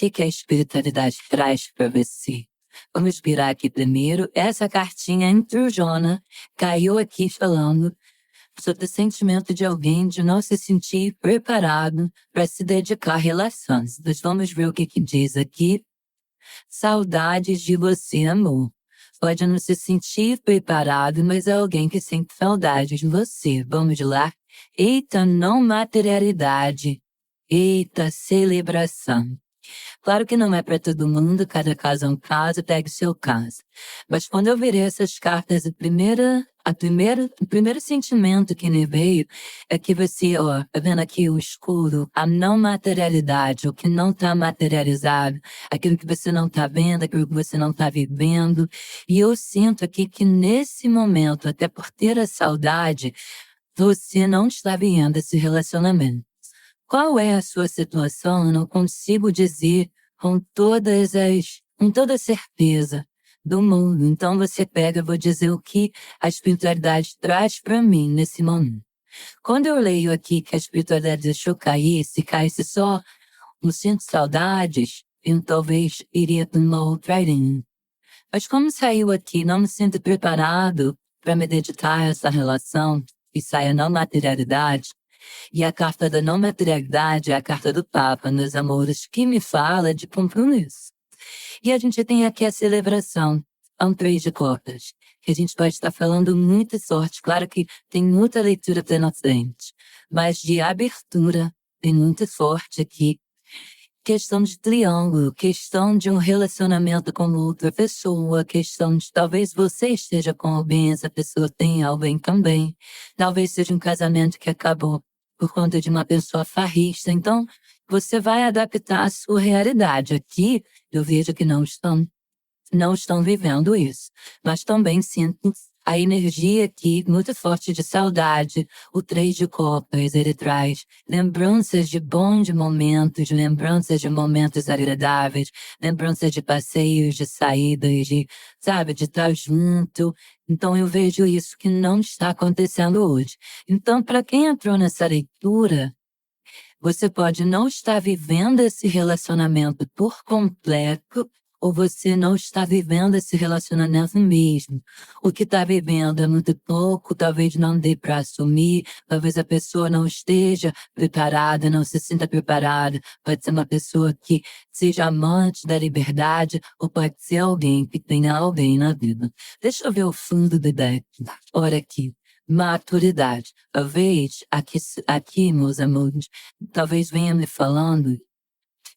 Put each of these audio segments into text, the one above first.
que a espiritualidade traz para você? Vamos virar aqui primeiro. Essa cartinha intrujona caiu aqui falando sobre o sentimento de alguém de não se sentir preparado para se dedicar a relações. Nós vamos ver o que diz aqui. Saudades de você, amor. Pode não se sentir preparado, mas é alguém que sente saudades de você. Vamos lá? Eita, não materialidade. Eita, celebração. Claro que não é para todo mundo, cada caso é um caso, pegue seu caso. Mas quando eu virei essas cartas, o primeiro sentimento que me veio é que você, ó, tá vendo aqui o escuro, a não materialidade, o que não está materializado, aquilo que você não está vendo, aquilo que você não está vivendo. E eu sinto aqui que nesse momento, até por ter a saudade, você não está vivendo esse relacionamento. Qual é a sua situação? Eu não consigo dizer com toda certeza do mundo. Então você pega, eu vou dizer o que a espiritualidade traz para mim nesse momento. Quando eu leio aqui que a espiritualidade deixou cair, se caísse só no sinto saudades, eu talvez iria para uma outra linha. Mas como saiu aqui, não me sinto preparado para me dedicar a essa relação e sai a não materialidade. E a carta da não materialidade é a carta do Papa nos amores, que me fala de compromisso. E a gente tem aqui a celebração, um 3 de copas, que a gente pode estar falando muita sorte. Claro que tem muita leitura pela frente, mas de abertura tem muito forte aqui. Questão de triângulo, questão de um relacionamento com outra pessoa, questão de talvez você esteja com alguém, essa pessoa tenha alguém também. Talvez seja um casamento que acabou por conta de uma pessoa farrista. Então, você vai adaptar a sua realidade. Aqui, eu vejo que não estão vivendo isso. Mas também sinto a energia aqui muito forte de saudade. O 3 de copas, ele traz lembranças de bons momentos, lembranças de momentos agradáveis, lembranças de passeios, de saídas, de estar junto. Então eu vejo isso que não está acontecendo hoje. Então, para quem entrou nessa leitura, você pode não estar vivendo esse relacionamento por completo, ou você não está vivendo esse relacionamento mesmo. O que está vivendo é muito pouco, talvez não dê para assumir, talvez a pessoa não esteja preparada, não se sinta preparada. Pode ser uma pessoa que seja amante da liberdade, ou pode ser alguém que tenha alguém na vida. Deixa eu ver o fundo do deck. Olha aqui. Maturidade. Talvez, aqui, meus amores, talvez venha me falando,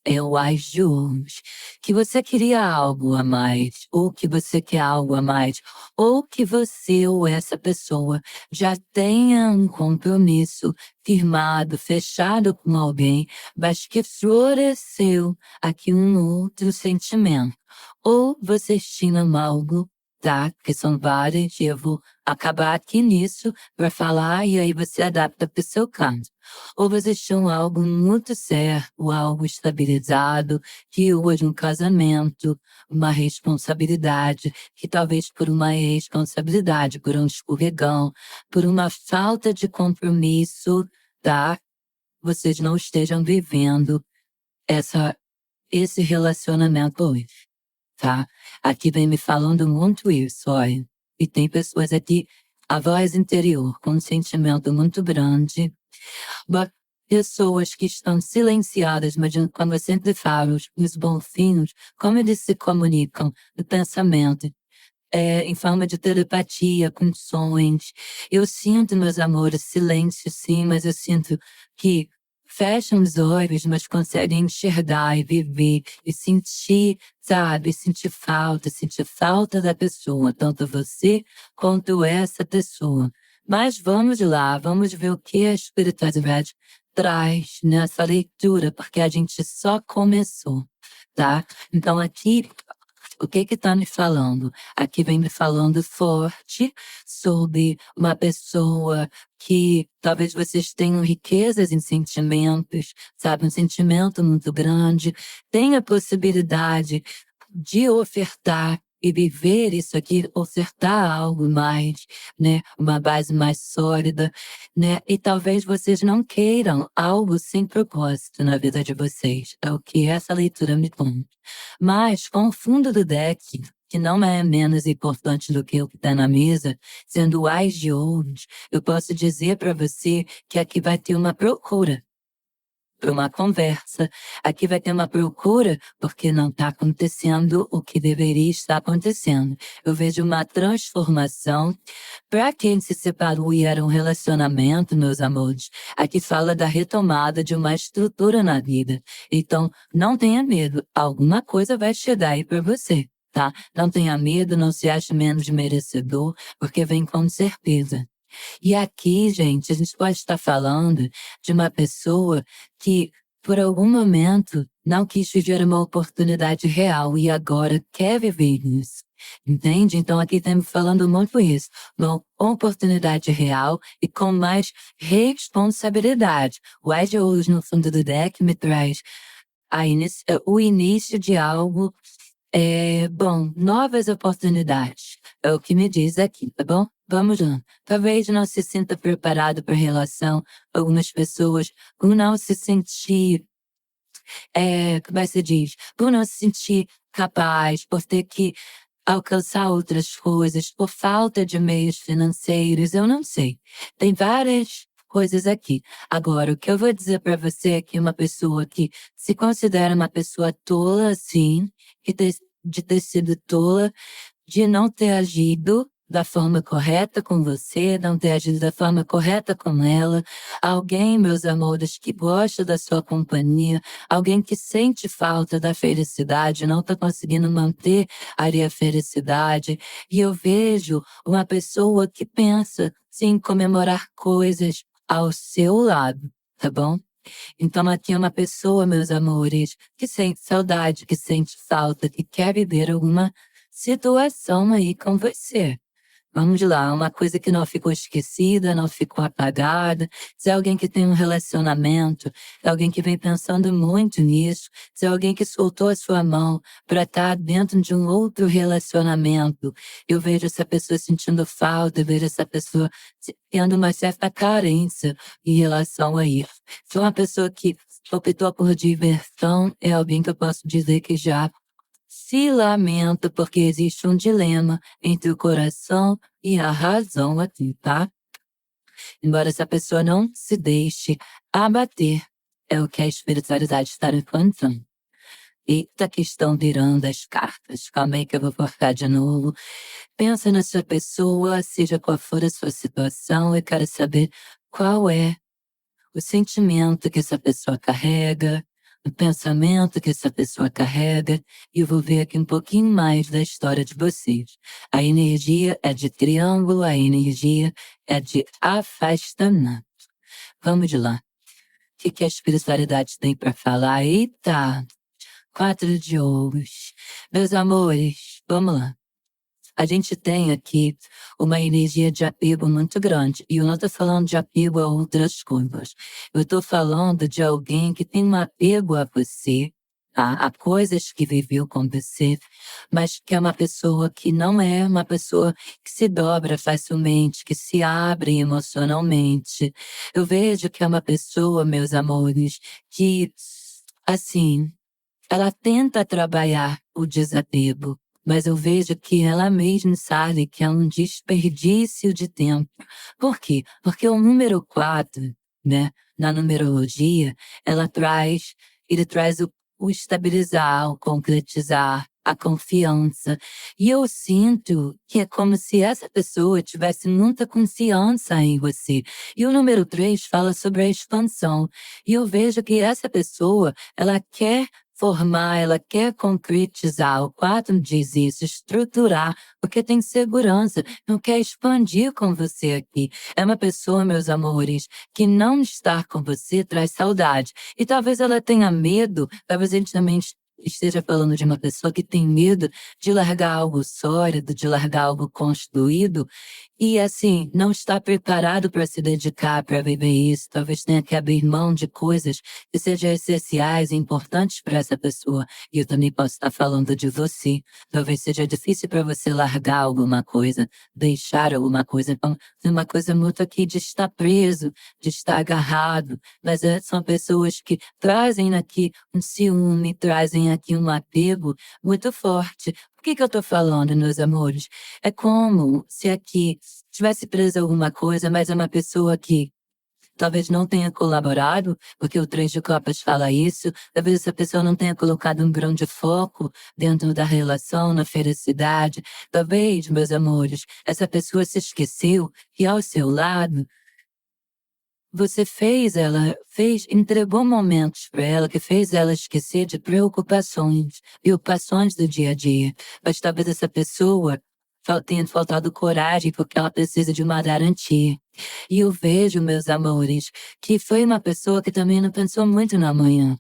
eu acho hoje, que você queria algo a mais, ou que você quer algo a mais, ou que você ou essa pessoa já tenha um compromisso firmado, fechado com alguém, mas que floresceu aqui um outro sentimento. Ou vocês tinham algo, tá? Que são várias, e eu vou acabar aqui nisso para falar, e aí você adapta para o seu caso. Ou vocês tinham algo muito certo, algo estabilizado, que hoje um casamento, uma responsabilidade, que talvez por uma responsabilidade, por um escorregão, por uma falta de compromisso, tá? Vocês não estejam vivendo esse relacionamento hoje, tá? Aqui vem me falando muito isso, olha. E tem pessoas aqui, a voz interior, com um sentimento muito grande, pessoas que estão silenciadas, mas como eu sempre falo, os bonfinhos, como eles se comunicam no pensamento, em forma de telepatia, com sons. Eu sinto, meus amores, silêncio sim, mas eu sinto que fecham os olhos, mas conseguem enxergar e viver e sentir, sabe? Sentir falta da pessoa, tanto você quanto essa pessoa. Mas vamos lá, vamos ver o que a espiritualidade traz nessa leitura, porque a gente só começou, tá? Então aqui, o que está me falando? Aqui vem me falando forte sobre uma pessoa que talvez vocês tenham riquezas em sentimentos, sabe? Um sentimento muito grande, tem a possibilidade de ofertar e viver isso aqui, ofertar algo mais, né? Uma base mais sólida, né? E talvez vocês não queiram algo sem propósito na vida de vocês. É o que essa leitura me conta. Mas com o fundo do deck, que não é menos importante do que o que está na mesa, sendo o Ás de Ouros, eu posso dizer para você que aqui vai ter uma procura para uma conversa. Aqui vai ter uma procura porque não está acontecendo o que deveria estar acontecendo. Eu vejo uma transformação. Para quem se separou e era um relacionamento, meus amores, aqui fala da retomada de uma estrutura na vida. Então, não tenha medo. Alguma coisa vai chegar aí para você, tá? Não tenha medo, não se ache menos merecedor, porque vem com certeza. E aqui, gente, a gente pode estar falando de uma pessoa que, por algum momento, não quis viver uma oportunidade real e agora quer viver isso. Entende? Então aqui estamos falando muito isso. Uma oportunidade real e com mais responsabilidade. O Ás de Ouros no fundo do deck me traz o início de algo, bom, novas oportunidades. É o que me diz aqui, tá bom? Vamos lá. Talvez não se sinta preparado para a relação. Algumas pessoas, por não se sentir, como é que se diz? Por não se sentir capaz, por ter que alcançar outras coisas, por falta de meios financeiros, eu não sei. Tem várias coisas aqui. Agora, o que eu vou dizer para você é que uma pessoa que se considera uma pessoa tola, assim, de ter sido tola, de não ter agido da forma correta com você, não ter agido da forma correta com ela. Alguém, meus amores, que gosta da sua companhia, alguém que sente falta da felicidade, não está conseguindo manter ali a felicidade. E eu vejo uma pessoa que pensa em comemorar coisas ao seu lado, tá bom? Então aqui é uma pessoa, meus amores, que sente saudade, que sente falta, que quer viver alguma situação aí com você. Vamos lá, uma coisa que não ficou esquecida, não ficou apagada. Se é alguém que tem um relacionamento, é alguém que vem pensando muito nisso, se é alguém que soltou a sua mão para estar dentro de um outro relacionamento, eu vejo essa pessoa sentindo falta, eu vejo essa pessoa tendo uma certa carência em relação a isso. Se é uma pessoa que optou por diversão, é alguém que eu posso dizer que já se lamenta porque existe um dilema entre o coração e a razão aqui, tá? Embora essa pessoa não se deixe abater, é o que a espiritualidade está encontrando. Eita, que estão virando as cartas. Calma aí que eu vou cortar de novo. Pensa na sua pessoa, seja qual for a sua situação, eu quero saber qual é o sentimento que essa pessoa carrega, o pensamento que essa pessoa carrega, e eu vou ver aqui um pouquinho mais da história de vocês. A energia é de triângulo, a energia é de afastamento. Vamos de lá. O que a espiritualidade tem para falar? Eita! 4 de ouros. Meus amores, vamos lá. A gente tem aqui uma energia de apego muito grande. E eu não estou falando de apego a outras coisas. Eu estou falando de alguém que tem um apego a você, tá? A coisas que viveu com você, mas que é uma pessoa que não é uma pessoa que se dobra facilmente, que se abre emocionalmente. Eu vejo que é uma pessoa, meus amores, que, assim, ela tenta trabalhar o desapego, mas eu vejo que ela mesma sabe que é um desperdício de tempo. Por quê? Porque o número 4, né, na numerologia, ele traz o estabilizar, o concretizar, a confiança. E eu sinto que é como se essa pessoa tivesse muita confiança em você. E o número 3 fala sobre a expansão. E eu vejo que essa pessoa, ela quer formar, ela quer concretizar. O 4 diz isso, estruturar, porque tem segurança, não quer expandir com você aqui. É uma pessoa, meus amores, que não estar com você traz saudade. E talvez ela tenha medo, talvez a gente também esteja falando de uma pessoa que tem medo de largar algo sólido, de largar algo construído, e assim, não está preparado para se dedicar, para viver isso. Talvez tenha que abrir mão de coisas que sejam essenciais e importantes para essa pessoa. E eu também posso estar falando de você. Talvez seja difícil para você largar alguma coisa, deixar alguma coisa. Então, tem uma coisa muito aqui de estar preso, de estar agarrado. Mas são pessoas que trazem aqui um ciúme, trazem aqui um apego muito forte. Por que eu estou falando, meus amores? É como se aqui tivesse preso alguma coisa, mas é uma pessoa que talvez não tenha colaborado, porque o Três de Copas fala isso, talvez essa pessoa não tenha colocado um grande foco dentro da relação, na felicidade. Talvez, meus amores, essa pessoa se esqueceu que ao seu lado você entregou momentos para ela que fez ela esquecer de preocupações do dia a dia. Mas talvez essa pessoa tenha faltado coragem porque ela precisa de uma garantia. E eu vejo, meus amores, que foi uma pessoa que também não pensou muito no amanhã,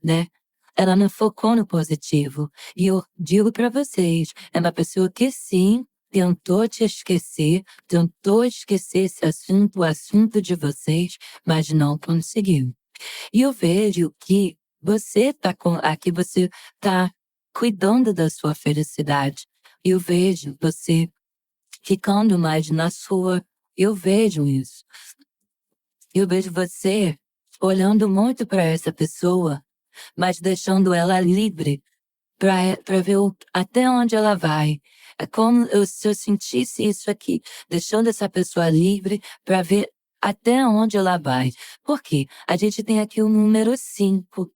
né? Ela não focou no positivo. E eu digo para vocês, é uma pessoa que sim, tentou te esquecer, tentou esquecer esse assunto, o assunto de vocês, mas não conseguiu. E eu vejo que aqui você tá cuidando da sua felicidade. Eu vejo você ficando mais na sua. Eu vejo isso. Eu vejo você olhando muito para essa pessoa, mas deixando ela livre para ver até onde ela vai. É como se eu sentisse isso aqui, deixando essa pessoa livre para ver até onde ela vai. Por quê? A gente tem aqui o número 5,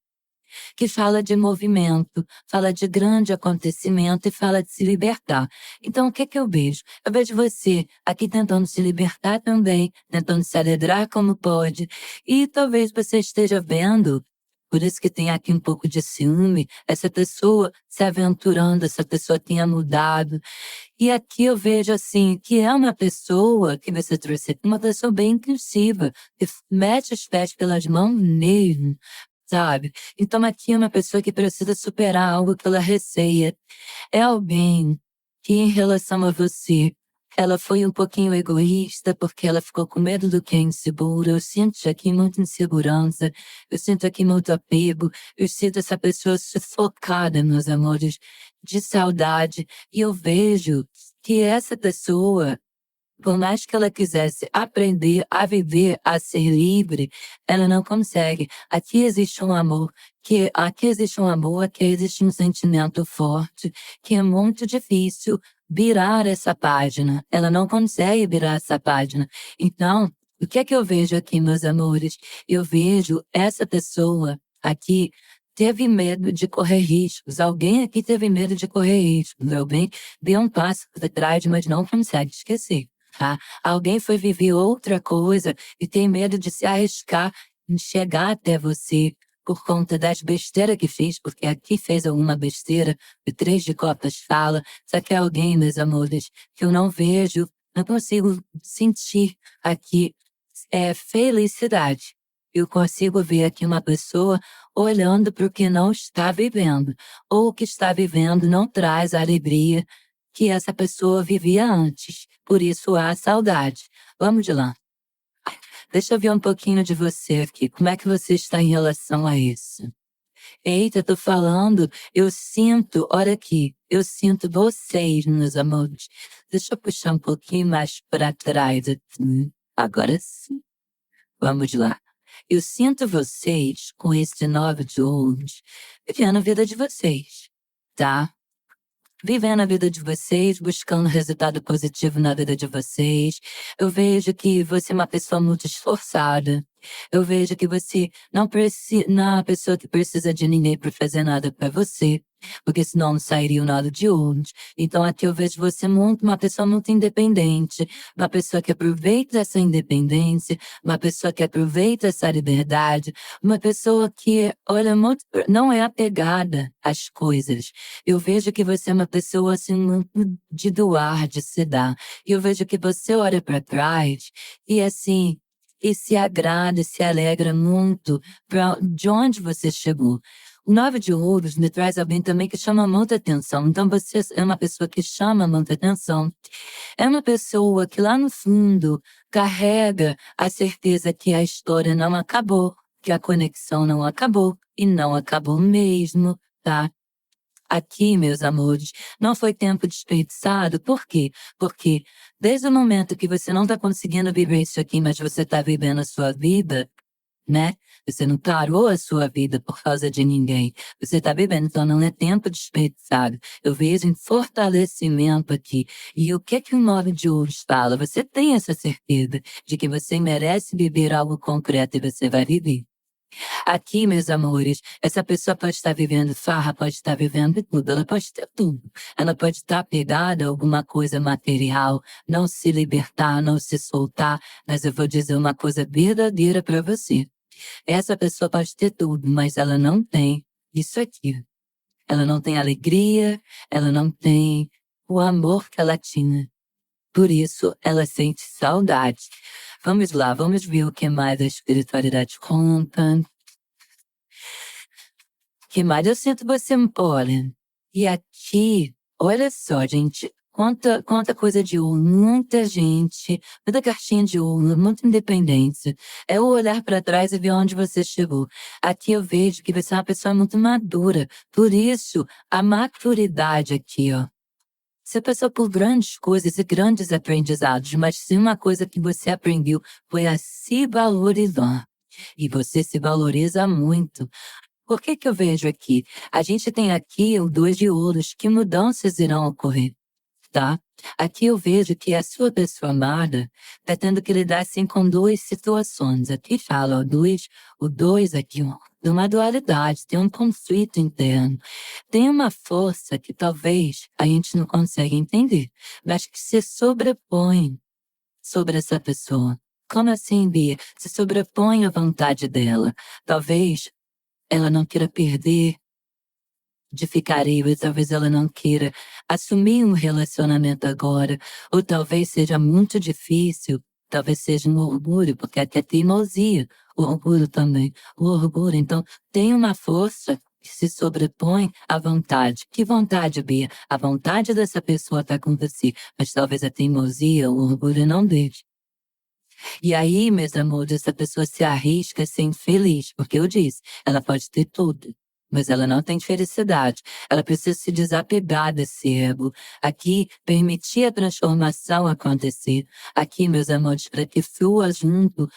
que fala de movimento, fala de grande acontecimento e fala de se libertar. Então, o que eu vejo? Eu vejo você aqui tentando se libertar também, tentando se alegrar como pode, e talvez você esteja vendo, por isso que tem aqui um pouco de ciúme, essa pessoa se aventurando, essa pessoa tenha mudado. E aqui eu vejo assim, que é uma pessoa que você trouxe aqui, uma pessoa bem inclusiva, que mete os pés pelas mãos mesmo, sabe? Então aqui é uma pessoa que precisa superar algo que ela receia. É alguém que em relação a você, ela foi um pouquinho egoísta porque ela ficou com medo do que é inseguro. Eu sinto aqui muita insegurança, eu sinto aqui muito apego, eu sinto essa pessoa sufocada, meus amores, de saudade. E eu vejo que essa pessoa, por mais que ela quisesse aprender a viver, a ser livre, ela não consegue. Aqui existe um amor, aqui existe um sentimento forte, que é muito difícil virar essa página. Ela não consegue virar essa página. Então, o que é que eu vejo aqui, meus amores? Eu vejo essa pessoa aqui teve medo de correr riscos. Alguém aqui teve medo de correr riscos. Alguém deu um passo para trás, mas não consegue esquecer. Tá? Alguém foi viver outra coisa e tem medo de se arriscar em chegar até você por conta das besteiras que fez, porque aqui fez alguma besteira, o Três de Copas fala, só que é alguém, meus amores, que eu não vejo, não consigo sentir aqui felicidade. Eu consigo ver aqui uma pessoa olhando para o que não está vivendo, ou o que está vivendo não traz a alegria que essa pessoa vivia antes. Por isso há saudade. Vamos de lá. Deixa eu ver um pouquinho de você aqui. Como é que você está em relação a isso? Eita, tô falando, eu sinto, olha aqui, eu sinto vocês, meus amores. Deixa eu puxar um pouquinho mais para trás aqui. Agora sim. Vamos lá. Eu sinto vocês com esse 9 de ouros vivendo a vida de vocês, tá? Vivendo a vida de vocês, buscando resultado positivo na vida de vocês. Eu vejo que você é uma pessoa muito esforçada. Eu vejo que você não é uma pessoa que precisa de ninguém para fazer nada para você, porque senão não sairia nada de onde. Então aqui eu vejo você muito, uma pessoa muito independente, uma pessoa que aproveita essa independência, uma pessoa que aproveita essa liberdade, uma pessoa que, olha, muito, não é apegada às coisas. Eu vejo que você é uma pessoa assim muito de doar, de se dar. E eu vejo que você olha para trás e assim, e se agrada, se alegra muito de onde você chegou. O 9 de ouros me traz alguém também que chama muita atenção. Então você é uma pessoa que chama muita atenção. É uma pessoa que lá no fundo carrega a certeza que a história não acabou, que a conexão não acabou e não acabou mesmo, tá? Aqui, meus amores, não foi tempo desperdiçado. Por quê? Porque desde o momento que você não está conseguindo viver isso aqui, mas você está vivendo a sua vida, né? Você não parou a sua vida por causa de ninguém. Você está vivendo, então não é tempo desperdiçado. Eu vejo um fortalecimento aqui. E o que o 9 de ouros fala? Você tem essa certeza de que você merece viver algo concreto e você vai viver. Aqui, meus amores, essa pessoa pode estar vivendo farra, pode estar vivendo tudo, ela pode ter tudo. Ela pode estar pegada a alguma coisa material, não se libertar, não se soltar, mas eu vou dizer uma coisa verdadeira para você. Essa pessoa pode ter tudo, mas ela não tem isso aqui. Ela não tem alegria, ela não tem o amor que ela tinha. Por isso, ela sente saudade. Vamos lá, vamos ver o que mais a espiritualidade conta. Que mais eu sinto você, olha. E aqui, olha só, gente, quanta coisa de ouro, muita gente, muita cartinha de ouro, muita independência. É o olhar para trás e ver onde você chegou. Aqui eu vejo que você é uma pessoa muito madura. Por isso, a maturidade aqui, ó. Você passou por grandes coisas e grandes aprendizados, mas se uma coisa que você aprendeu foi a se valorizar. E você se valoriza muito. Por que eu vejo aqui? A gente tem aqui o 2 de ouros, que mudanças irão ocorrer, tá? Aqui eu vejo que a sua pessoa amada está tendo que lidar assim com duas situações. Aqui fala o dois aqui, ó, de uma dualidade, tem um conflito interno. Tem uma força que talvez a gente não consiga entender, mas que se sobrepõe sobre essa pessoa. Como assim, Bia? Se sobrepõe à vontade dela. Talvez ela não queira perder de ficar aí, ou talvez ela não queira assumir um relacionamento agora, ou talvez seja muito difícil, talvez seja um orgulho, porque até teimosia, o orgulho também, o orgulho. Então, tem uma força que se sobrepõe à vontade. Que vontade, Bia? A vontade dessa pessoa está com você, mas talvez a teimosia, o orgulho não deixe. E aí, meus amores, essa pessoa se arrisca a ser infeliz, porque eu disse, ela pode ter tudo, mas ela não tem felicidade. Ela precisa se desapegar desse ego. Aqui, permitir a transformação acontecer. Aqui, meus amores, para que flua junto,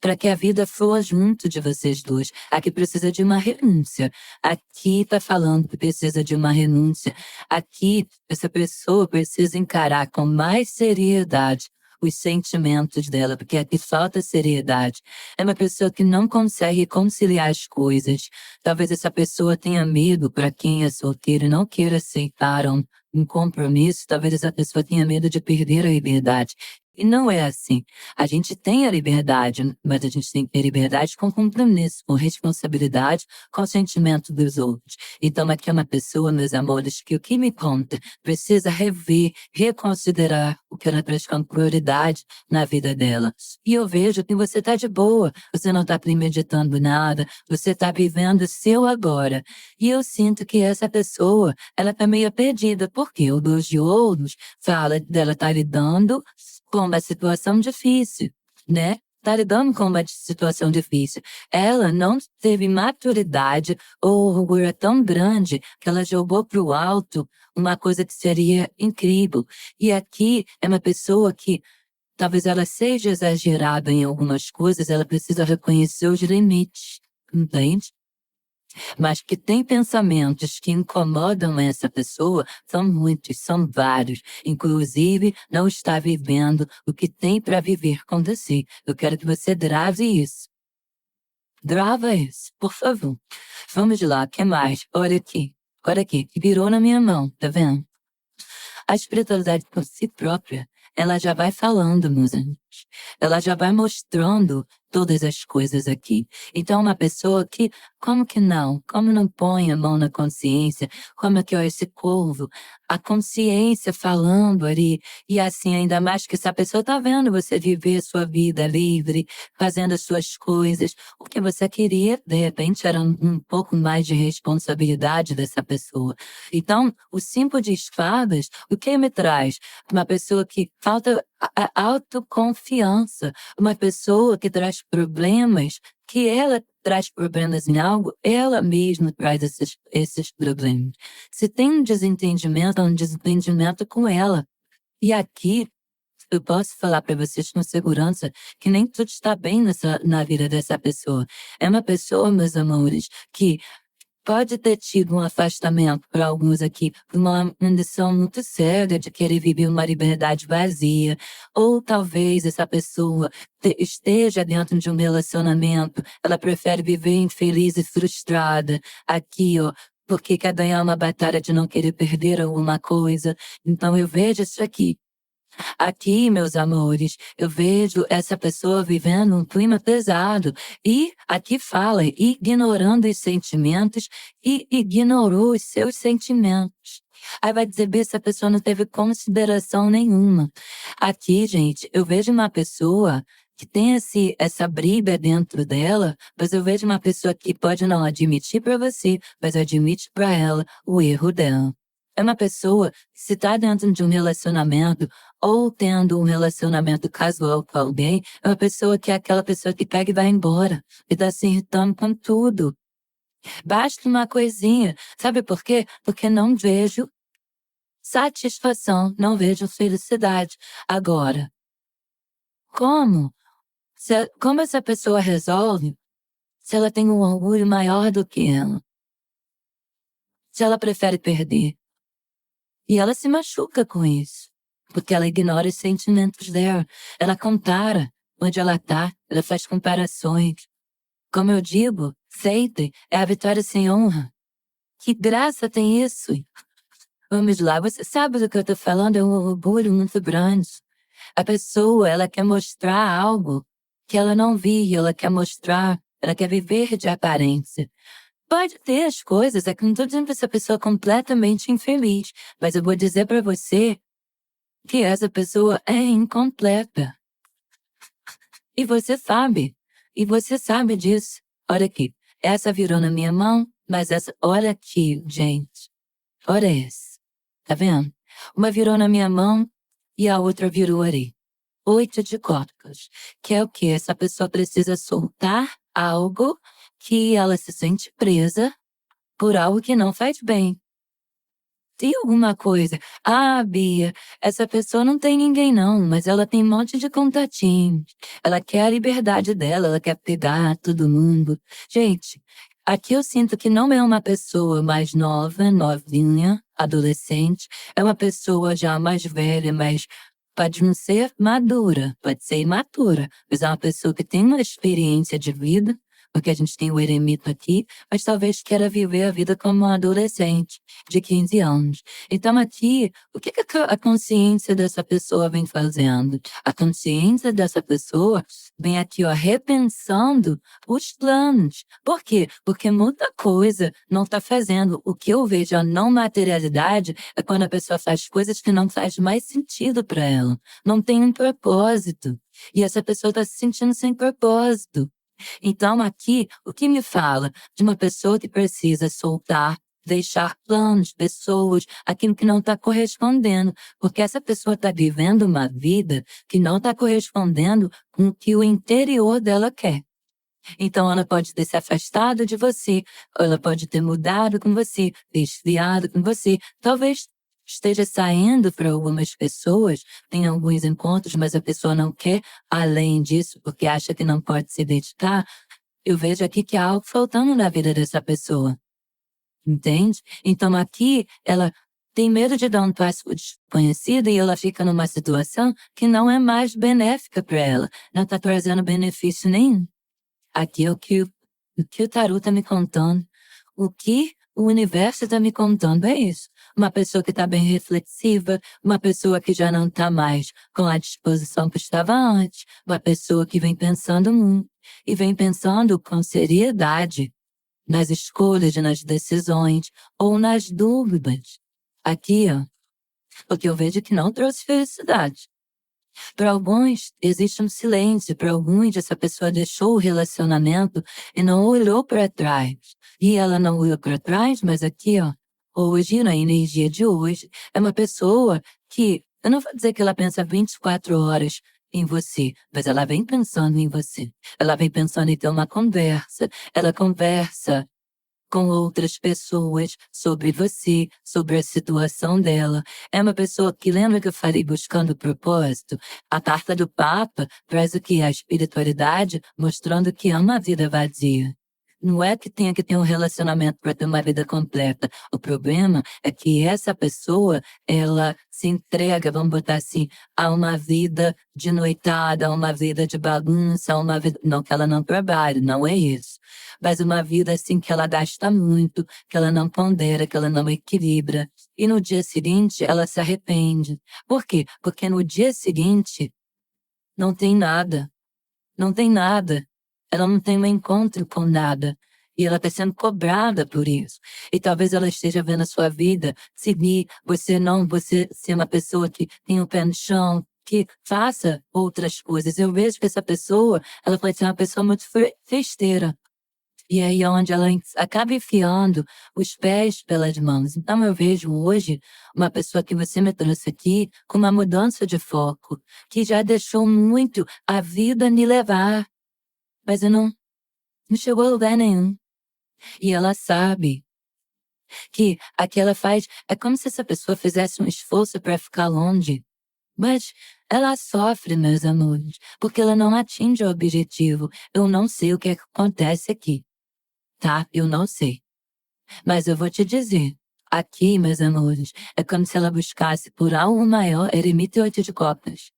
para que a vida flua junto de vocês dois. Aqui precisa de uma renúncia. Aqui está falando que precisa de uma renúncia. Aqui, essa pessoa precisa encarar com mais seriedade os sentimentos dela, porque aqui falta seriedade. É uma pessoa que não consegue conciliar as coisas. Talvez essa pessoa tenha medo, para quem é solteiro e não queira aceitar um compromisso, talvez essa pessoa tenha medo de perder a liberdade. E não é assim. A gente tem a liberdade, mas a gente tem que ter liberdade com compromisso, com responsabilidade, com o sentimento dos outros. Então aqui é uma pessoa, meus amores, que o que me conta precisa rever, reconsiderar o que ela traz como prioridade na vida dela. E eu vejo que você está de boa, você não está premeditando nada, você está vivendo o seu agora. E eu sinto que essa pessoa, ela está meio perdida, porque o 2 de ouros fala dela estar lidando com uma situação difícil, né? Tá lidando com uma situação difícil. Ela não teve maturidade, ou o orgulho é tão grande que ela jogou pro alto uma coisa que seria incrível. E aqui é uma pessoa que talvez ela seja exagerada em algumas coisas, ela precisa reconhecer os limites, entende? Mas que tem pensamentos que incomodam essa pessoa, são muitos, são vários. Inclusive, não está vivendo o que tem para viver com você. Eu quero que você drave isso. Drava isso, por favor. Vamos lá, o que mais? Olha aqui, que virou na minha mão, tá vendo? A espiritualidade por si própria, ela já vai falando, musa. Ela já vai mostrando todas as coisas aqui. Então, uma pessoa que, como que não? Como não põe a mão na consciência? Como é que, ó, esse corvo, a consciência falando ali, e assim, ainda mais que essa pessoa tá vendo você viver a sua vida livre, fazendo as suas coisas. O que você queria, de repente, era um pouco mais de responsabilidade dessa pessoa. Então, o 5 de espadas, o que me traz? Uma pessoa que falta a autoconfiança, uma pessoa que traz problemas, que ela traz problemas em algo, ela mesma traz esses problemas. Se tem um desentendimento, é um desentendimento com ela. E aqui, eu posso falar para vocês com segurança que nem tudo está bem na vida dessa pessoa. É uma pessoa, meus amores, que pode ter tido um afastamento para alguns aqui, uma condição muito séria de querer viver uma liberdade vazia, ou talvez essa pessoa esteja dentro de um relacionamento, ela prefere viver infeliz e frustrada, aqui, ó, porque quer ganhar uma batalha de não querer perder alguma coisa. Então eu vejo isso aqui. Aqui, meus amores, eu vejo essa pessoa vivendo um clima pesado e aqui fala ignorando os sentimentos e ignorou os seus sentimentos. Aí vai dizer, "Bê, essa pessoa não teve consideração nenhuma." Aqui, gente, eu vejo uma pessoa que tem essa briga dentro dela, mas eu vejo uma pessoa que pode não admitir para você, mas admite para ela o erro dela. É uma pessoa que, se está dentro de um relacionamento ou tendo um relacionamento casual com alguém, é uma pessoa que é aquela pessoa que pega e vai embora e tá se irritando com tudo. Basta uma coisinha. Sabe por quê? Porque não vejo satisfação, não vejo felicidade. Agora, como? Como essa pessoa resolve se ela tem um orgulho maior do que ela? Se ela prefere perder? E ela se machuca com isso, porque ela ignora os sentimentos dela. Ela compara onde ela tá, ela faz comparações. Como eu digo, sempre é a vitória sem honra. Que graça tem isso? Vamos lá, você sabe do que eu tô falando, é um orgulho muito grande. A pessoa, ela quer mostrar algo que ela não vive, ela quer mostrar, ela quer viver de aparência. Pode ter as coisas, é que não tô dizendo pra essa pessoa completamente infeliz, mas eu vou dizer pra você que essa pessoa é incompleta. E você sabe disso. Olha aqui, essa virou na minha mão, mas essa, olha aqui, gente, olha essa, tá vendo? Uma virou na minha mão e a outra virou ali. 8 de copas, que é o que? Essa pessoa precisa soltar algo que ela se sente presa por algo que não faz bem. Tem alguma coisa. Ah, Bia, essa pessoa não tem ninguém não, mas ela tem um monte de contatinhos. Ela quer a liberdade dela, ela quer pegar todo mundo. Gente, aqui eu sinto que não é uma pessoa mais nova, novinha, adolescente. É uma pessoa já mais velha, mas pode não ser madura, pode ser imatura, mas é uma pessoa que tem uma experiência de vida, porque a gente tem o eremito aqui, mas talvez queira viver a vida como um adolescente de 15 anos. Então aqui, o que a consciência dessa pessoa vem fazendo? A consciência dessa pessoa vem aqui, ó, repensando os planos. Por quê? Porque muita coisa não está fazendo. O que eu vejo a não materialidade é quando a pessoa faz coisas que não faz mais sentido para ela. Não tem um propósito. E essa pessoa está se sentindo sem propósito. Então aqui, o que me fala de uma pessoa que precisa soltar, deixar planos, pessoas, aquilo que não está correspondendo, porque essa pessoa está vivendo uma vida que não está correspondendo com o que o interior dela quer. Então ela pode ter se afastado de você, ou ela pode ter mudado com você, ter esfriado com você, talvez esteja saindo para algumas pessoas, tem alguns encontros, mas a pessoa não quer além disso, porque acha que não pode se dedicar. Eu vejo aqui que há algo faltando na vida dessa pessoa. Entende? Então aqui ela tem medo de dar um passo desconhecido e ela fica numa situação que não é mais benéfica para ela, não está trazendo benefício nenhum. Aqui é o que o tarô está me contando. O que o universo está me contando é isso. Uma pessoa que está bem reflexiva, uma pessoa que já não está mais com a disposição que estava antes, uma pessoa que vem pensando muito e vem pensando com seriedade nas escolhas, nas decisões ou nas dúvidas. Aqui, ó, porque eu vejo que não trouxe felicidade. Para alguns, existe um silêncio. Para alguns, essa pessoa deixou o relacionamento e não olhou para trás. E ela não olhou para trás, mas aqui, ó, hoje, na energia de hoje, é uma pessoa que, eu não vou dizer que ela pensa 24 horas em você, mas ela vem pensando em você. Ela vem pensando em ter uma conversa. Ela conversa com outras pessoas sobre você, sobre a situação dela. É uma pessoa que, lembra que eu falei buscando propósito? A carta do Papa traz o que? A espiritualidade, mostrando que é uma vida vazia. Não é que tenha que ter um relacionamento para ter uma vida completa. O problema é que essa pessoa, ela se entrega, vamos botar assim, a uma vida de noitada, a uma vida de bagunça, a uma vida... Não que ela não trabalhe, não é isso. Mas uma vida assim que ela gasta muito, que ela não pondera, que ela não equilibra. E no dia seguinte, ela se arrepende. Por quê? Porque no dia seguinte, não tem nada. Não tem nada. Ela não tem um encontro com nada. E ela está sendo cobrada por isso. E talvez ela esteja vendo a sua vida seguir, você ser uma pessoa que tem o pé no chão, que faça outras coisas. Eu vejo que essa pessoa, ela pode ser uma pessoa muito festeira. E aí é onde ela acaba enfiando os pés pelas mãos. Então eu vejo hoje uma pessoa que você me trouxe aqui com uma mudança de foco, que já deixou muito a vida me levar. Mas eu não chegou a lugar nenhum. E ela sabe que aqui ela faz, é como se essa pessoa fizesse um esforço para ficar longe. Mas ela sofre, meus amores, porque ela não atinge o objetivo. Eu não sei o que é que acontece aqui. Tá? Eu não sei. Mas eu vou te dizer. Aqui, meus amores, é como se ela buscasse por algo maior, eremita 8 de copas,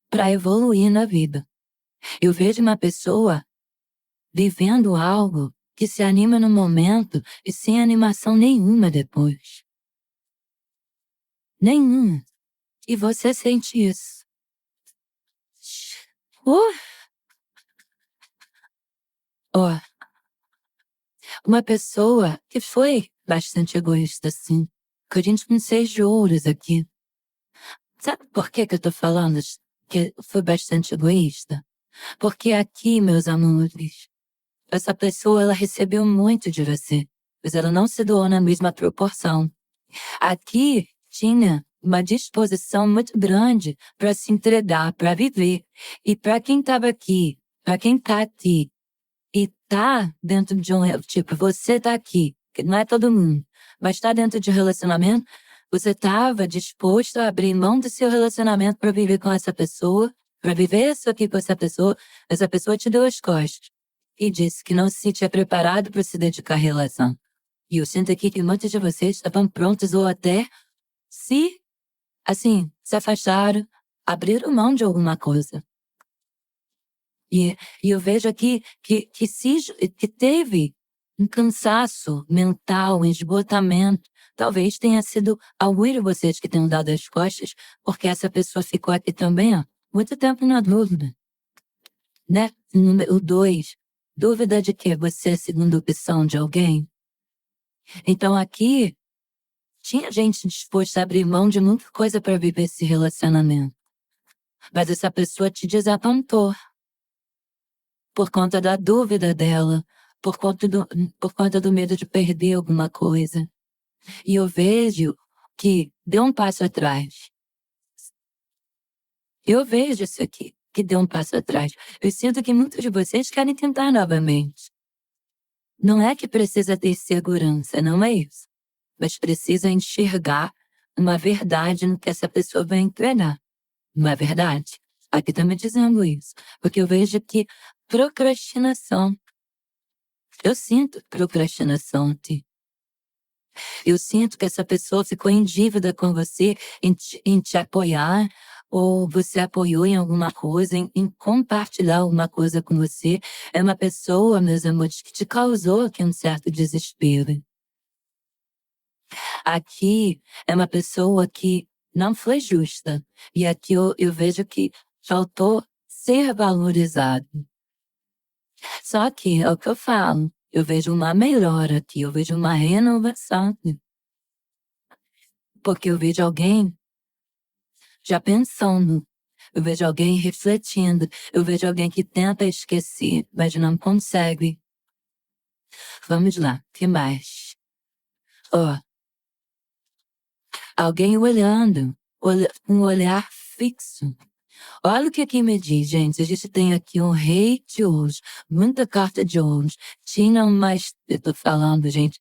para evoluir na vida. Eu vejo uma pessoa vivendo algo que se anima no momento e sem animação nenhuma depois. Nenhuma. E você sente isso. Uh! Ó, uma pessoa que foi bastante egoísta, sim. Corinthians 6 de ouros aqui. Sabe por que eu tô falando que foi bastante egoísta? Porque aqui, meus amores, essa pessoa, ela recebeu muito de você, mas ela não se doou na mesma proporção. Aqui tinha uma disposição muito grande para se entregar, para viver. E para quem estava aqui, para quem tá aqui, e tá dentro de um, tipo, você tá aqui, que não é todo mundo, mas tá dentro de um relacionamento, você estava disposto a abrir mão do seu relacionamento para viver com essa pessoa, para viver isso aqui com essa pessoa te deu as costas e disse que não se sentia preparado para se dedicar à relação. E eu sinto aqui que muitos de vocês estavam prontos ou até se afastaram, abriram mão de alguma coisa. E eu vejo aqui que teve um cansaço mental, um esgotamento. Talvez tenha sido alguns de vocês que tenham dado as costas, porque essa pessoa ficou aqui também, ó, muito tempo na dúvida. Né? Número 2, dúvida de que você é a segunda opção de alguém. Então aqui, tinha gente disposta a abrir mão de muita coisa para viver esse relacionamento. Mas essa pessoa te desapontou. Por conta da dúvida dela, por conta do medo de perder alguma coisa. E eu vejo que deu um passo atrás. Eu vejo isso aqui, que deu um passo atrás. Eu sinto que muitos de vocês querem tentar novamente. Não é que precisa ter segurança, não é isso. Mas precisa enxergar uma verdade no que essa pessoa vai entregar. Não é verdade? Aqui tá me dizendo isso. Porque eu vejo que procrastinação. Eu sinto procrastinação aqui. Eu sinto que essa pessoa ficou em dívida com você, em te apoiar, ou você apoiou em alguma coisa, em compartilhar alguma coisa com você. É uma pessoa, meus amores, que te causou aqui um certo desespero. Aqui é uma pessoa que não foi justa. E aqui eu vejo que faltou ser valorizado. Só que é o que eu falo, eu vejo uma melhora aqui, eu vejo uma renovação. Porque eu vejo alguém já pensando, eu vejo alguém refletindo, eu vejo alguém que tenta esquecer, mas não consegue. Vamos lá, que mais? Ó, alguém olhando, um olhar fixo. Olha o que aqui me diz, gente. A gente tem aqui um rei de ouros, muita carta de ouros. Tinha mais, eu tô falando, gente,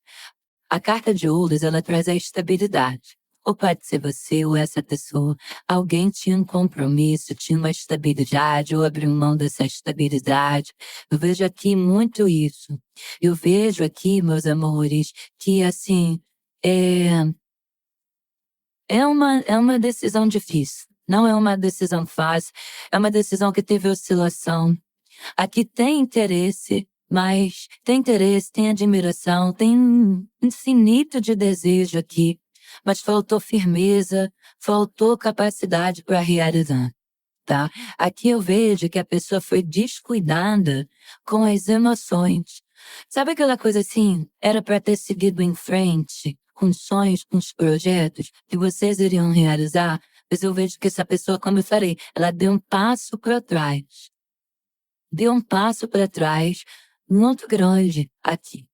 a carta de ouros, ela traz a estabilidade. Ou pode ser você ou essa pessoa. Alguém tinha um compromisso, tinha uma estabilidade, ou abriu mão dessa estabilidade. Eu vejo aqui muito isso. Eu vejo aqui, meus amores, que assim, é, é uma decisão difícil. Não é uma decisão fácil. É uma decisão que teve oscilação. Aqui tem interesse, mas tem interesse, tem admiração, tem um infinito de desejo aqui, mas faltou firmeza, faltou capacidade para realizar, tá? Aqui eu vejo que a pessoa foi descuidada com as emoções. Sabe aquela coisa assim? Era para ter seguido em frente com os sonhos, com os projetos que vocês iriam realizar, mas eu vejo que essa pessoa, como eu falei, ela deu um passo para trás. Deu um passo para trás, muito grande aqui.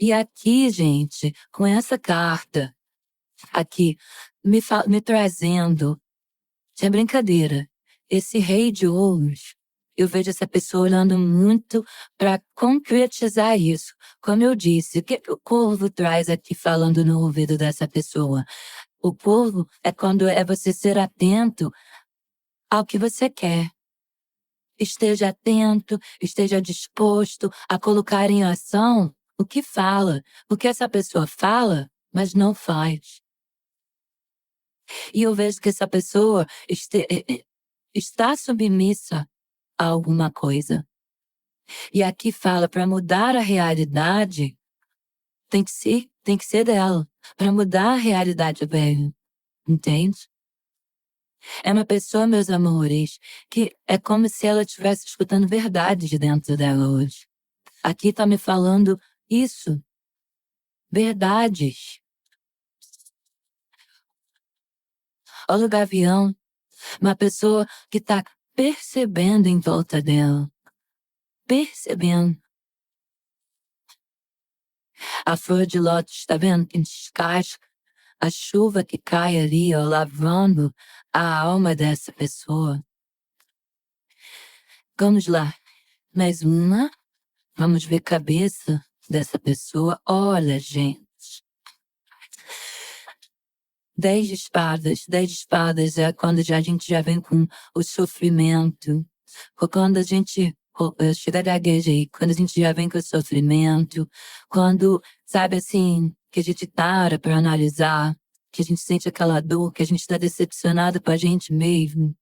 E aqui, gente, com essa carta, aqui, me trazendo, sem brincadeira, esse rei de ouros, eu vejo essa pessoa olhando muito para concretizar isso. Como eu disse, o que o corvo traz aqui falando no ouvido dessa pessoa? O corvo é quando é você ser atento ao que você quer. Esteja atento, esteja disposto a colocar em ação o que fala, o que essa pessoa fala, mas não faz. E eu vejo que essa pessoa está submissa a alguma coisa. E aqui fala, para mudar a realidade, tem que ser dela. Para mudar a realidade, velho. Entende? É uma pessoa, meus amores, que é como se ela estivesse escutando verdade de dentro dela hoje. Aqui tá me falando isso, verdades. Olha o gavião, uma pessoa que tá percebendo em volta dela, percebendo. A flor de lótus, tá vendo que descasca, a chuva que cai ali, ó, lavando a alma dessa pessoa. Vamos lá, mais uma. Vamos ver a cabeça dessa pessoa. Olha, gente. 10 de espadas é quando a gente já vem com o sofrimento. Ou quando a gente, chega da gaguejei, quando a gente já vem com o sofrimento, quando, sabe assim, que a gente para pra analisar, que a gente sente aquela dor, que a gente tá decepcionado com a gente mesmo.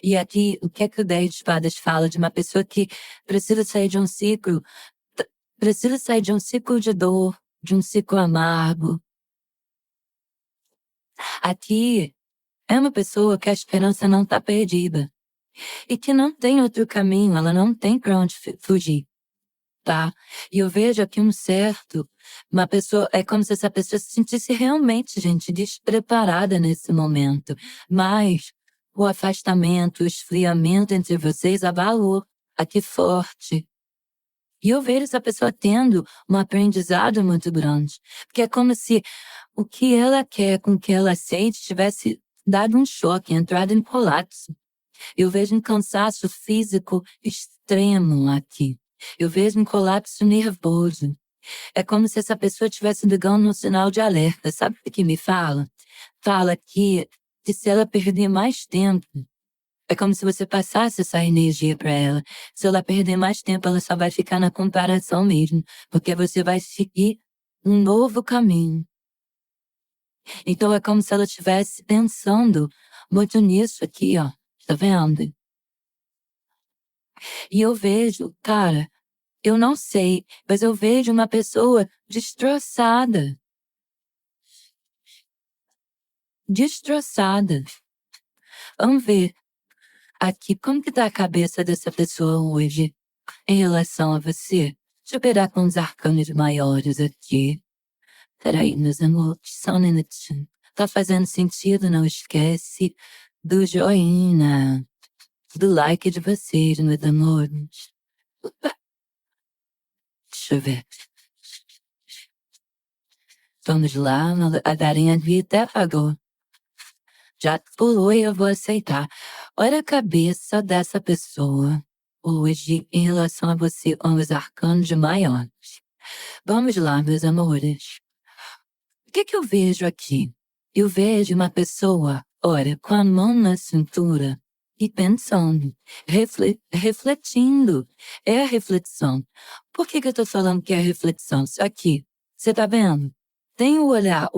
E aqui, o que é que o 10 de espadas fala de uma pessoa que precisa sair de um ciclo, precisa sair de um ciclo de dor, de um ciclo amargo. Aqui é uma pessoa que a esperança não tá perdida. E que não tem outro caminho, ela não tem pra onde fugir, tá? E eu vejo aqui uma pessoa, é como se essa pessoa se sentisse realmente, gente, despreparada nesse momento. Mas o afastamento, o esfriamento entre vocês abalou aqui forte. E eu vejo essa pessoa tendo um aprendizado muito grande. Porque é como se o que ela quer com o que ela sente tivesse dado um choque, entrado em colapso. Eu vejo um cansaço físico extremo aqui. Eu vejo um colapso nervoso. É como se essa pessoa estivesse ligando um sinal de alerta. Sabe o que me fala? Fala que se ela perder mais tempo, é como se você passasse essa energia para ela. Se ela perder mais tempo, ela só vai ficar na comparação mesmo, porque você vai seguir um novo caminho. Então é como se ela estivesse pensando muito nisso aqui, ó. Tá vendo? E eu vejo, cara, eu não sei, mas eu vejo uma pessoa destroçada. destroçada. Vamos ver aqui como que tá a cabeça dessa pessoa hoje em relação a você. Deixa eu pegar com os arcanos maiores aqui. Peraí, meus amores, só um minutinho. Tá fazendo sentido? Não esquece do joinha, do like de vocês, meus amores. Deixa eu ver. Vamos lá, a Darinha até apagou. Já pulou e eu vou aceitar. Olha a cabeça dessa pessoa hoje em relação a você com os arcanos maiores. Vamos lá, meus amores. O que eu vejo aqui? Eu vejo uma pessoa, olha, com a mão na cintura e pensando, refletindo. É a reflexão. Por que eu tô falando que é reflexão? Isso aqui, você tá vendo? Tem o olhar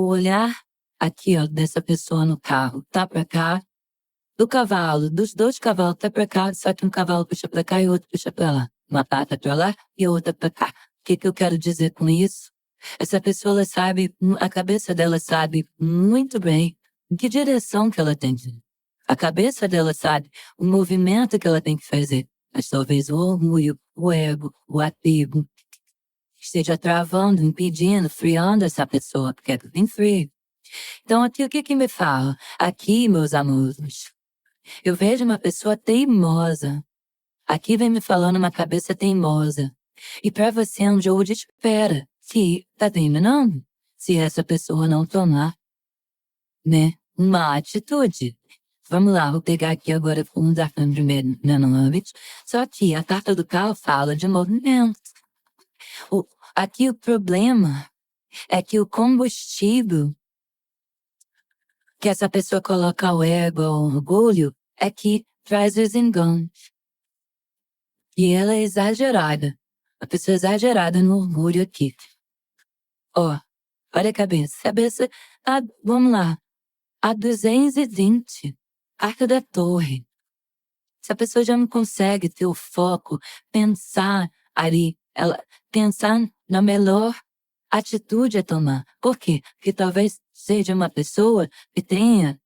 aqui, ó, dessa pessoa no carro, tá pra cá, do cavalo, dos dois cavalos tá pra cá, só que um cavalo puxa pra cá e o outro puxa pra lá. Uma pata pra lá e a outra pra cá. O que eu quero dizer com isso? Essa pessoa, ela sabe, a cabeça dela sabe muito bem em que direção que ela tem que ir. A cabeça dela sabe o movimento que ela tem que fazer. Mas talvez o orgulho, o ego, o apego esteja travando, impedindo, freando essa pessoa, porque é tudo em frio. Então, aqui, o que me fala? Aqui, meus amores, eu vejo uma pessoa teimosa. Aqui vem me falando uma cabeça teimosa. E para você é um jogo de espera. Que tá terminando? Se essa pessoa não tomar, né, uma atitude. Vamos lá, vou pegar aqui agora um da primeiro nanômetro. Só que a carta do carro fala de movimento. Aqui o problema é que o combustível que essa pessoa coloca o ego, o orgulho, é que traz os enganos. E ela é exagerada. A pessoa é exagerada no orgulho aqui. Ó, olha a cabeça. Cabeça, vamos lá. A 220. Arco da Torre. Se a pessoa já não consegue ter o foco, pensar ali, ela pensar na melhor atitude a tomar. Por quê? Porque talvez seja uma pessoa que tenha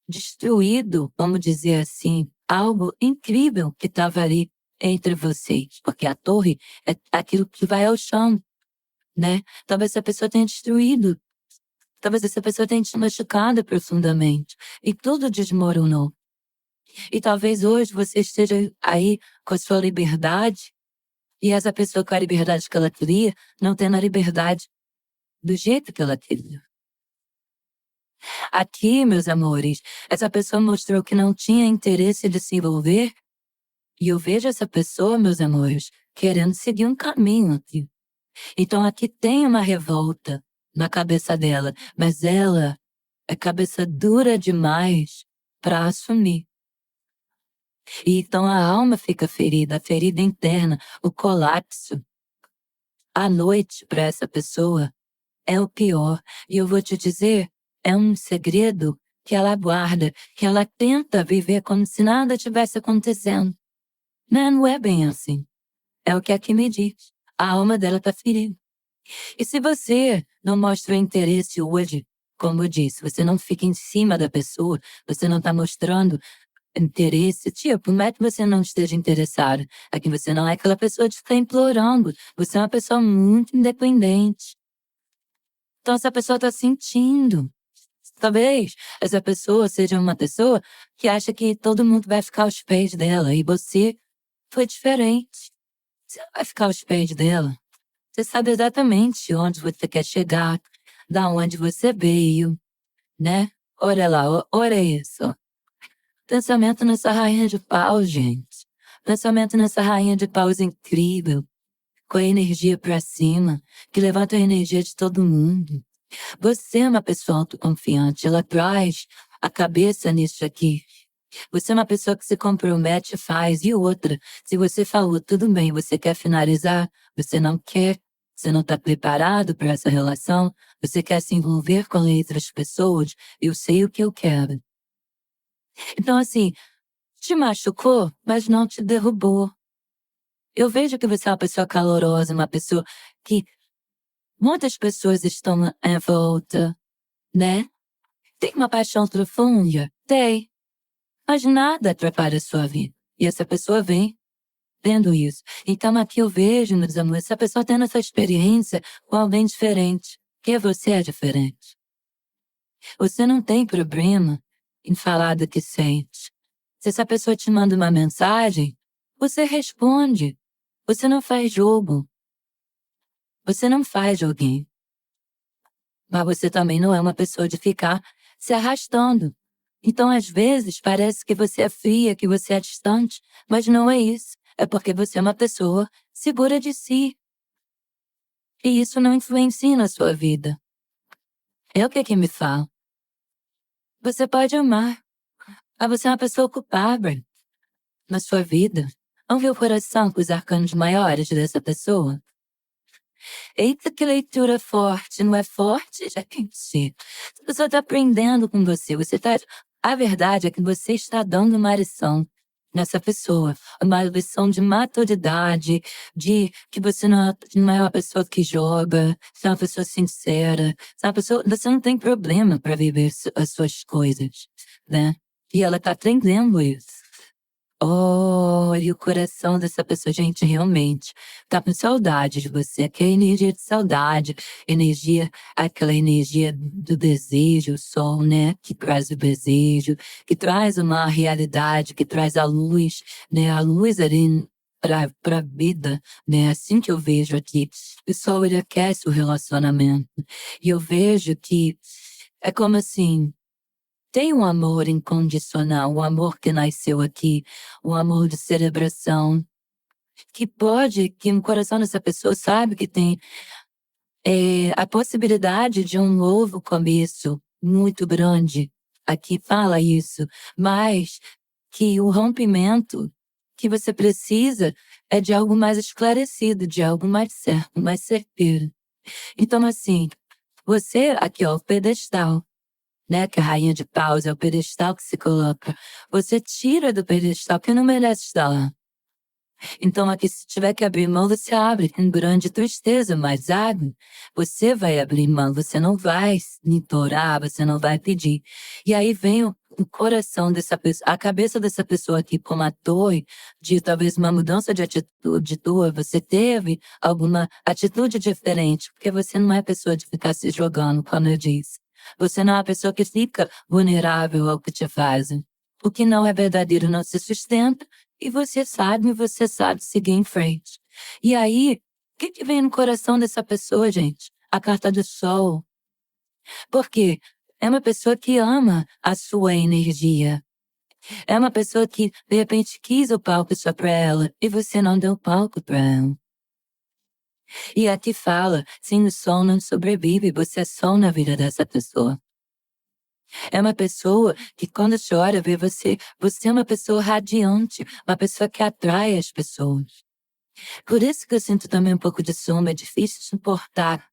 destruído, vamos dizer assim, algo incrível que estava ali entre vocês. Porque a torre é aquilo que vai ao chão, né? Talvez essa pessoa tenha destruído. Talvez essa pessoa tenha te machucado profundamente. E tudo desmoronou. E talvez hoje você esteja aí com a sua liberdade e essa pessoa com a liberdade que ela queria, não tendo a liberdade do jeito que ela queria. Aqui, meus amores, essa pessoa mostrou que não tinha interesse de se envolver e eu vejo essa pessoa, meus amores, querendo seguir um caminho aqui. Então aqui tem uma revolta na cabeça dela, mas ela é cabeça dura demais para assumir. E então a alma fica ferida, a ferida interna, o colapso. A noite para essa pessoa é o pior. E eu vou te dizer, é um segredo que ela guarda, que ela tenta viver como se nada tivesse acontecendo. Não é bem assim. É o que aqui me diz. A alma dela tá ferida. E se você não mostra interesse hoje, como eu disse, você não fica em cima da pessoa, você não tá mostrando interesse, tipo, não é que você não esteja interessado, é que você não é aquela pessoa que está implorando, você é uma pessoa muito independente. Então essa pessoa está sentindo. Talvez essa pessoa seja uma pessoa que acha que todo mundo vai ficar aos pés dela e você foi diferente. Você não vai ficar aos pés dela. Você sabe exatamente onde você quer chegar, da onde você veio, né? Olha lá, olha isso. Pensamento nessa rainha de paus, gente. Pensamento nessa rainha de paus incrível, com a energia pra cima, que levanta a energia de todo mundo. Você é uma pessoa autoconfiante, ela traz a cabeça nisso aqui. Você é uma pessoa que se compromete e faz. E outra, se você falou, tudo bem, você quer finalizar, você não quer, você não está preparado para essa relação, você quer se envolver com outras pessoas, eu sei o que eu quero. Então, assim, te machucou, mas não te derrubou. Eu vejo que você é uma pessoa calorosa, uma pessoa que muitas pessoas estão em volta, né? Tem uma paixão profunda? Tem. Mas nada atrapalha a sua vida. E essa pessoa vem vendo isso. Então aqui eu vejo, meus amores, essa pessoa tendo essa experiência com alguém diferente. Porque você é diferente. Você não tem problema em falar do que sente. Se essa pessoa te manda uma mensagem, você responde. Você não faz jogo. Você não faz joguinho. Mas você também não é uma pessoa de ficar se arrastando. Então, às vezes, parece que você é fria, que você é distante, mas não é isso. É porque você é uma pessoa segura de si. E isso não influencia na sua vida. É o que me fala. Você pode amar, mas você é uma pessoa ocupada na sua vida. Vamos ver o coração com os arcanos maiores dessa pessoa? Eita, que leitura forte, não é forte? Já entendi. A pessoa está aprendendo com você. A verdade é que você está dando uma lição nessa pessoa. Uma lição de maturidade, de que você não é uma pessoa que joga, você é uma pessoa sincera, você não tem problema para viver as suas coisas, né? E ela está aprendendo isso. Olha o coração dessa pessoa, gente, realmente tá com saudade de você, aquela energia de saudade, aquela energia do desejo, o sol, né, que traz o desejo, que traz uma realidade, que traz a luz, né, a luz ali pra vida, né, assim que eu vejo aqui, o sol ele aquece o relacionamento, e eu vejo que é como assim, tem um amor incondicional, um amor que nasceu aqui, um amor de celebração, que no coração dessa pessoa sabe que tem a possibilidade de um novo começo muito grande. Aqui fala isso, mas que o rompimento que você precisa é de algo mais esclarecido, de algo mais certo, mais certeiro. Então, assim, você, aqui ó, o pedestal, né, que a rainha de paus é o pedestal que se coloca. Você tira do pedestal que não merece estar lá. Então aqui se tiver que abrir mão, você abre com grande tristeza, mas abre. Você vai abrir mão, você não vai implorar, você não vai pedir. E aí vem o coração dessa pessoa, a cabeça dessa pessoa aqui como a torre, de talvez uma mudança de atitude tua, você teve alguma atitude diferente, porque você não é pessoa de ficar se jogando, como eu disse. Você não é uma pessoa que fica vulnerável ao que te fazem. O que não é verdadeiro não se sustenta, e você sabe seguir em frente. E aí, o que vem no coração dessa pessoa, gente? A carta do sol. Porque é uma pessoa que ama a sua energia. É uma pessoa que, de repente, quis o palco só pra ela, e você não deu palco pra ela. E aqui fala, sem o sol não sobrevive, você é sol na vida dessa pessoa. É uma pessoa que quando chora, vê você é uma pessoa radiante, uma pessoa que atrai as pessoas. Por isso que eu sinto também um pouco de sombra, é difícil suportar.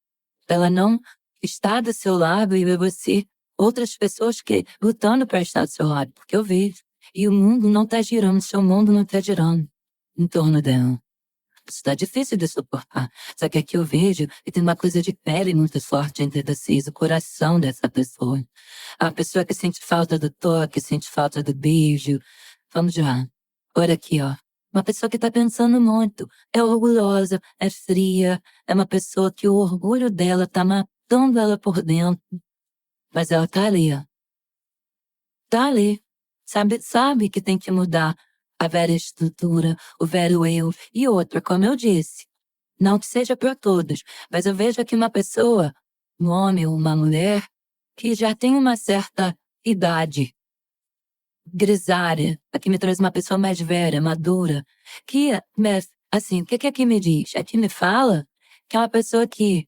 Ela não está do seu lado e ver você, outras pessoas que lutando para estar do seu lado, porque eu vejo. E o mundo não está girando, seu mundo não está girando em torno dela. Isso tá difícil de suportar. Só que aqui eu vejo que tem uma coisa de pele muito forte entre vocês, o coração dessa pessoa. A pessoa que sente falta do toque, sente falta do beijo. Vamos lá. Olha aqui, ó. Uma pessoa que tá pensando muito. É orgulhosa, é fria. É uma pessoa que o orgulho dela tá matando ela por dentro. Mas ela tá ali, ó. Tá ali. Sabe que tem que mudar a velha estrutura, o velho eu. E outra, como eu disse, não que seja para todos, mas eu vejo aqui uma pessoa, um homem ou uma mulher, que já tem uma certa idade grisalha. Aqui me traz uma pessoa mais velha, madura, que, mas, assim, o que aqui me diz? Aqui me fala que é uma pessoa que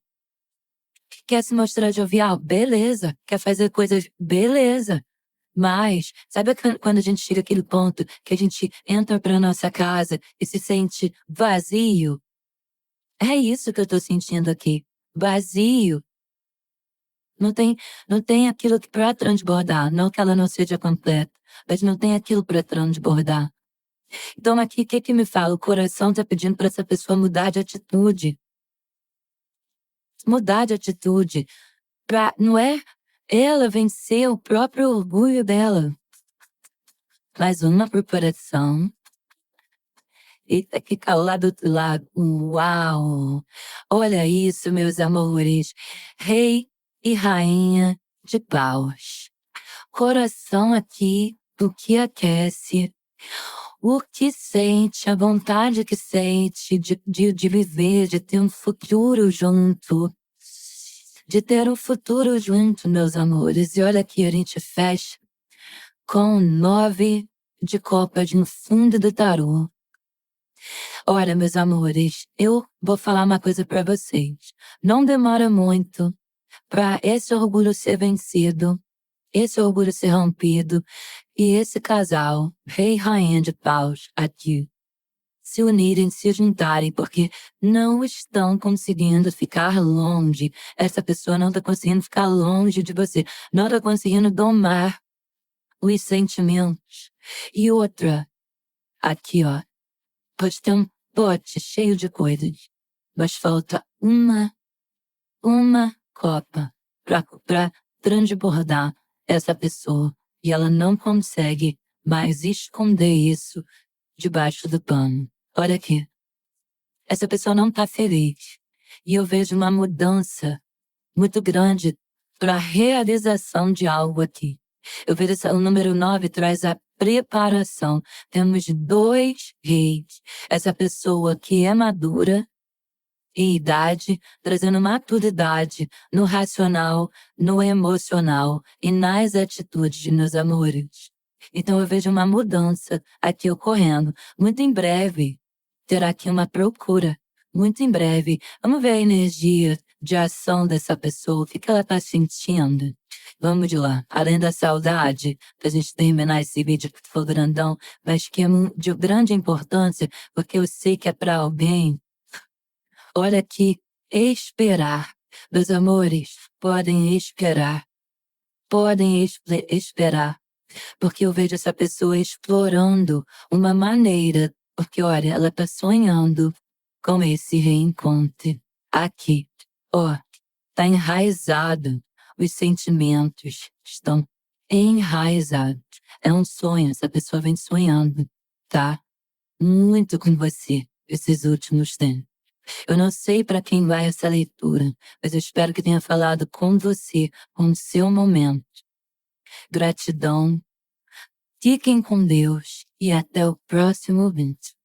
quer se mostrar jovial, beleza, quer fazer coisas, beleza. Mas, sabe quando a gente chega àquele ponto que a gente entra pra nossa casa e se sente vazio? É isso que eu tô sentindo aqui. Vazio. Não tem aquilo que pra transbordar. Não que ela não seja completa, mas não tem aquilo pra transbordar. Então aqui, o que me fala? O coração tá pedindo pra essa pessoa mudar de atitude. Mudar de atitude. Não é Ela venceu o próprio orgulho dela. Mais uma preparação. Eita, que calor lá do outro lado. Uau! Olha isso, meus amores. Rei e rainha de paus. Coração aqui, o que aquece. O que sente, a vontade que sente de viver, de ter um futuro junto. De ter um futuro junto, meus amores. E olha aqui, a gente fecha com 9 de copas no fundo do tarô. Olha, meus amores, eu vou falar uma coisa pra vocês. Não demora muito pra esse orgulho ser vencido, esse orgulho ser rompido, e esse casal, rei e rainha de paus, aqui, se unirem, se juntarem, porque não estão conseguindo ficar longe. Essa pessoa não tá conseguindo ficar longe de você. Não tá conseguindo domar os sentimentos. E outra, aqui, ó, pode ter um pote cheio de coisas, mas falta uma copa pra transbordar essa pessoa. E ela não consegue mais esconder isso debaixo do pano. Olha aqui. Essa pessoa não tá feliz. E eu vejo uma mudança muito grande para a realização de algo aqui. Eu vejo o número 9 traz a preparação. Temos 2 reis. Essa pessoa que é madura em idade, trazendo maturidade no racional, no emocional e nas atitudes, meus amores. Então eu vejo uma mudança aqui ocorrendo. Muito em breve terá aqui uma procura. Muito em breve. Vamos ver a energia de ação dessa pessoa, o que ela está sentindo. Vamos de lá. Além da saudade, pra gente terminar esse vídeo que for grandão, mas que é de grande importância, porque eu sei que é para alguém. Olha aqui, esperar. Meus amores, podem esperar. Podem esperar. Porque eu vejo essa pessoa explorando uma maneira. Porque, olha, ela tá sonhando com esse reencontro. Aqui, ó, tá enraizado. Os sentimentos estão enraizados. É um sonho, essa pessoa vem sonhando, tá? Muito com você esses últimos tempos. Eu não sei para quem vai essa leitura, mas eu espero que tenha falado com você, com o seu momento. Gratidão. Fiquem com Deus e até o próximo vídeo.